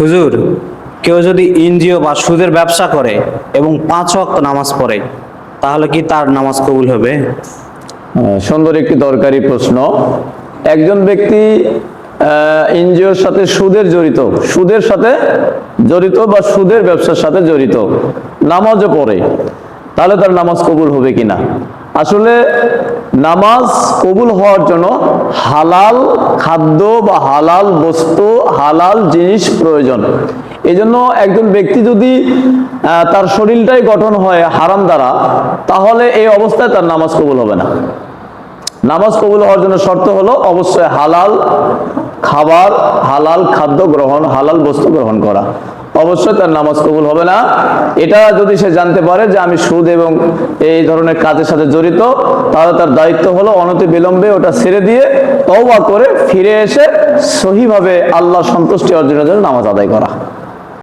হুজুর, কেউ যদি এনজিও বা সুদের ব্যবসা করে এবং 5 ওয়াক্ত নামাজ পড়ে, তাহলে কি তার নামাজ কবুল হবে? সুন্দর একটি দরকারি প্রশ্ন। একজন ব্যক্তি এনজিওর সাথে সুদের সাথে জড়িত বা সুদের ব্যবসার সাথে জড়িত, নামাজও পড়ে, তাহলে তার নামাজ কবুল হবে কিনা? আসলে নামাজ কবুল হওয়ার জন্য হালাল খাদ্য বা হালাল বস্তু, হালাল জিনিস প্রয়োজন। এই জন্য একজন ব্যক্তি যদি তার শরীরটাই গঠন হয় হারাম দ্বারা, তাহলে এই অবস্থায় তার নামাজ কবুল হবে না। নামাজ কবুল হওয়ার জন্য শর্ত হলো অবশ্যই হালাল খাবার, হালাল খাদ্য গ্রহণ, হালাল বস্তু গ্রহণ করা। অবশ্যই তার নামাজ কবুল হবে না। এটা যদি সে জানতে পারে যে আমি সুদ এবং এই ধরনের কাজের সাথে জড়িত, তাহলে তার দায়িত্ব হলো অনতি বিলম্বে ওটা ছেড়ে দিয়ে তওবা করে ফিরে এসে সহিভাবে আল্লাহর সন্তুষ্টি অর্জনের জন্য নামাজ আদায় করা।